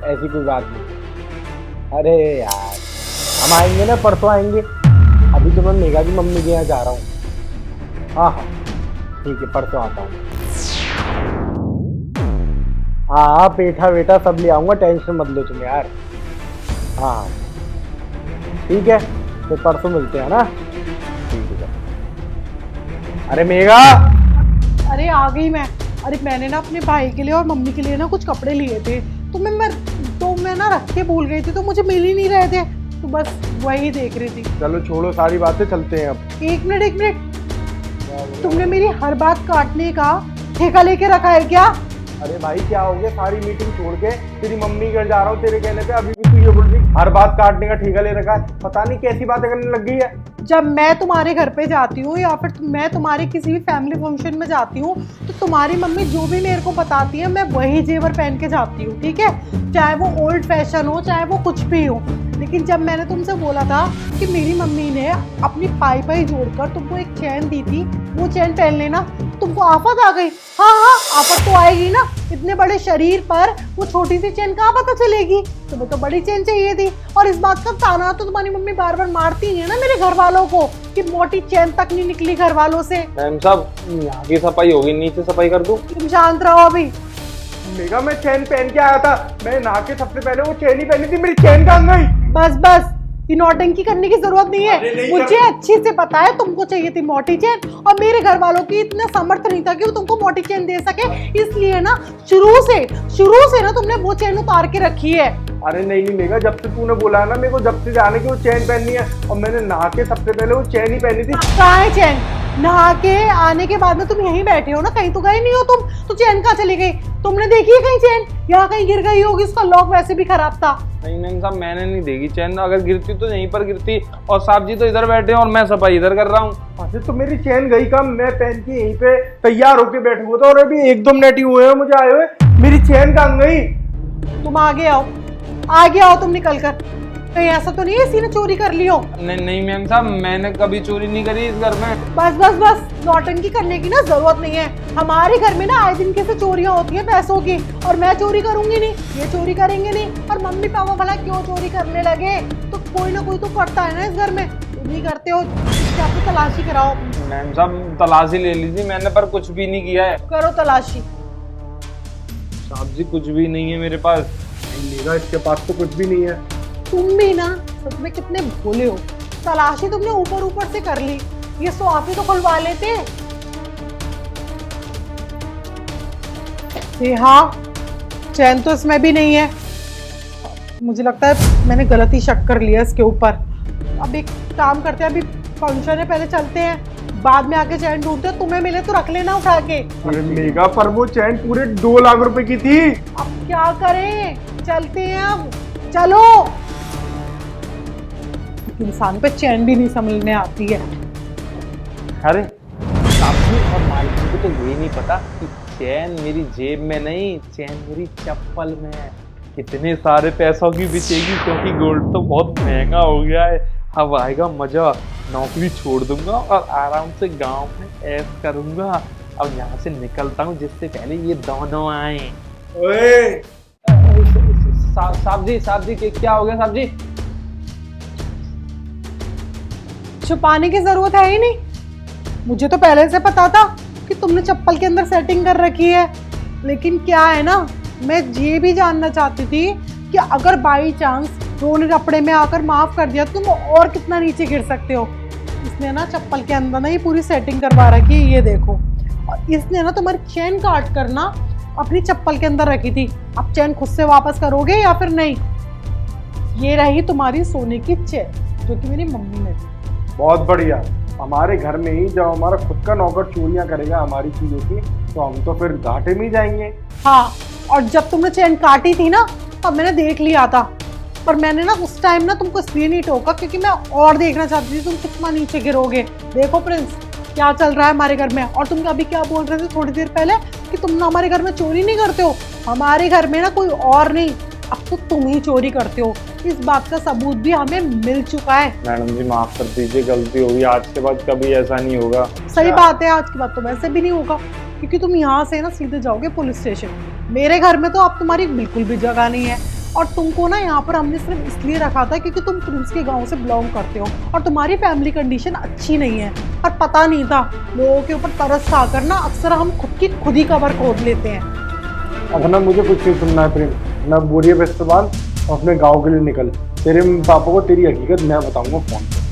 ऐसी कोई बात नहीं। अरे यार हम आएंगे ना, परसों आएंगे। अभी तो मैं मेघा की मम्मी के यहाँ जा रहा हूँ। हाँ हाँ ठीक है, परसों आता हूँ। हाँ हाँ पेठा वेठा सब ले आऊँगा, टेंशन मत लो तुम यार। हाँ हाँ ठीक है, तो परसों मिलते हैं ना। ठीक है। अरे मेघा। अरे आ गई मैं। अरे मैंने ना अपने भाई के लिए और मम्मी के लिए ना कुछ कपड़े लिए थे, तो मैं ना रख के भूल गई थी, तो मुझे मिल ही नहीं रहे थे, तो बस वही देख रही थी। चलो छोड़ो सारी बातें, चलते हैं अब। एक मिनट, तुमने मेरी हर बात काटने का ठेका लेके रखा है क्या? अरे भाई क्या हो गया, सारी मीटिंग छोड़ के तेरी मम्मी घर जा रहा हूँ तेरे कहने पे, अभी भी तू ये बोल रही हर बात काटने का ठेका ले रखा है। पता नहीं कैसी बातें करने लग गई है। जब मैं तुम्हारे घर पे जाती हूँ या फिर मैं तुम्हारे किसी भी फैमिली फंक्शन में जाती हूँ, तो तुम्हारी मम्मी जो भी मेरे को बताती है मैं वही जेवर पहन के जाती हूँ, ठीक है? चाहे वो ओल्ड फैशन हो, चाहे वो कुछ भी हो। लेकिन जब मैंने तुमसे बोला था कि मेरी मम्मी ने अपनी पाई जोड़कर तुमको एक चैन दी थी, वो चैन पहन लेना, तुमको आफत आ गई। हाँ हाँ आफत तो आएगी ना, इतने बड़े शरीर पर वो छोटी सी चैन कहाँ पता चलेगी? तुम्हें तो बड़ी चैन चाहिए थी। और इस बात का ताना तो तुम्हारी मम्मी बार बार मारती है ना मेरे घर वालों को कि मोटी चैन तक नहीं निकली घर वालों से। मैम साहब यहाँ की सफाई होगी, नीचे सफाई कर दूं? तुम शांत रहो अभी। मेघा मैं चैन पहन के आया था, मैं नहा के सबसे पहले वो चैन ही पहनी थी, मेरी चैन कहाँ गई? बस ये नौटंकी करने की जरूरत नहीं है। मुझे अच्छी से पता है तुमको चाहिए थी मोटी चैन, और मेरे घर वालों की इतना सामर्थ्य नहीं था कि वो तुमको मोटी चैन दे सके, इसलिए ना शुरू से ना तुमने वो चैन उतार के रखी है। अरे नहीं मेघा, जब से तूने बोला है ना मेरे को, जब से जाने की वो चैन पहननी है, और मैंने नहा के सबसे पहले वो चैन ही पहनी थी। कहाँ है चैन? नहा के आने के बाद में तुम यहीं बैठे हो ना, कहीं तो गए नहीं हो तुम, तो चैन कहाँ चली गई? तुमने देखी है कहीं चैन? यहाँ कहीं गिर गई होगी, उसका लॉक वैसे भी खराब था। नहीं मैम साहब मैंने नहीं देखी चैन, अगर गिरती तो यहीं पर गिरती, और साहब जी तो इधर बैठे हैं और मैं सफाई इधर कर रहा हूँ। अच्छा तो मेरी चैन गई कम? मैं पहन के यहीं पे तैयार होके बैठा हुआ था, और अभी 1-2 मिनट ही हुए हैं मुझे आए हुए, मेरी चैन कहाँ गई? तुम आगे आओ तुम निकल कर। कहीं ऐसा तो नहीं है इसी ने चोरी कर ली हो? नहीं मैम साहब मैंने कभी चोरी नहीं करी इस घर में। बस नौटंकी करने की ना जरूरत नहीं है। हमारे घर में ना आए दिन कैसे चोरियां होती है पैसों की, और मैं चोरी करूंगी नहीं, ये चोरी करेंगे नहीं, और मम्मी पापा भला क्यों चोरी करने लगे? तो कोई ना कोई तो करता है ना इस घर में, तुम ही करते हो। क्या तो तलाशी कराओ। मैम साहब तलाशी ले लीजिए मैंने, पर कुछ भी नहीं किया है। करो तलाशी। साहब जी कुछ भी नहीं है मेरे पास। मेघा इसके पास तो कुछ भी नहीं है। तुम भी ना सच में कितने भोले हो। तलाशी तुमने ऊपर से कर ली, ये सोफे तो खुलवा लेते। हाँ चैन तो इसमें भी नहीं है। मुझे लगता है मैंने गलत ही शक कर लिया इसके ऊपर। अब एक काम करते हैं, अभी फंक्शन है, पहले चलते हैं, बाद में आके चैन ढूंढते हैं। तुम्हें मिले तो रख लेना उठा के। अरे मेघा पर वो चैन पूरे 2 लाख रुपए की थी। अब क्या करें, चलते हैं अब, चलो। इंसान पे चैन भी नहीं समझने आती है। अरे साहब और मालकिन को तो ये नहीं पता कि चैन मेरी जेब में नहीं, चैन मेरी चप्पल में है। कितने सारे पैसों की बिचेगी, क्योंकि गोल्ड तो बहुत महंगा हो गया है। अब आएगा मजा, नौकरी छोड़ दूंगा और आराम से गांव में ऐश करूंगा। अब यहाँ से निकलता हूँ जिससे पहले ये दोनों आए। ओए साहब जी क्या हो गया साहब जी? छुपाने की जरूरत है ही नहीं, मुझे तो पहले से पता था कि तुमने चप्पल के अंदर सेटिंग कर रखी है। लेकिन क्या है ना, मैं ये भी जानना चाहती थी कि अगर बाई चांस रोने रपड़े में आकर माफ कर दिया तो तुम और कितना नीचे गिर सकते हो। इसने ना चप्पल के अंदर ना ये पूरी सेटिंग करवा रखी है, ये देखो। और इसने ना तुम्हारी चैन काट कर ना अपनी चप्पल के अंदर रखी थी। अब चैन खुद से वापस करोगे या फिर नहीं? ये रही तुम्हारी सोने की चैन, जो कि मेरी मम्मी ने दी। बहुत बढ़िया। हमारे घर में ही जब हमारा खुद का नौकर चोरियां करेगा हमारी चीजों की, तो हम तो फिर घाटे में ही जाएंगे। हाँ, और जब तुमने चैन काटी थी ना, तब मैंने देख लिया था, पर मैंने ना उस टाइम ना तुमको इसलिए नहीं टोका क्योंकि मैं और देखना चाहती थी तुम कितना नीचे गिरोगे। देखो प्रिंस क्या चल रहा है हमारे घर में। और तुम अभी क्या बोल रहे थे थोड़ी देर पहले कि तुम ना हमारे घर में चोरी नहीं करते हो। हमारे घर में ना कोई और नहीं, अब तो तुम ही चोरी करते हो। इस बात का सबूत भी हमें मिल चुका है। मैडम जी माफ कर दीजिए, गलती होगी, आज के बाद कभी ऐसा नहीं होगा। सही बात है, आज के बाद तो वैसे भी नहीं होगा, क्योंकि तुम यहाँ से ना सीधे जाओगे पुलिस स्टेशन। मेरे घर में तो अब तुम्हारी बिल्कुल भी जगह नहीं है। और तुमको ना यहाँ पर हमने सिर्फ इसलिए रखा था क्योंकि तुम प्रिंस के गांव से बिलोंग करते हो और तुम्हारी फैमिली कंडीशन अच्छी नहीं है। पर पता नहीं था, लोगों के ऊपर तरस खाकर ना अक्सर हम खुद ही कबर खोद लेते हैं। अब ना मुझे कुछ नहीं सुनना है प्रेम, ना बोरिए पे इस्तेमाल और अपने गाँव के लिए निकल। तेरे पापा को तेरी हकीकत मैं बताऊंगा फोन पे।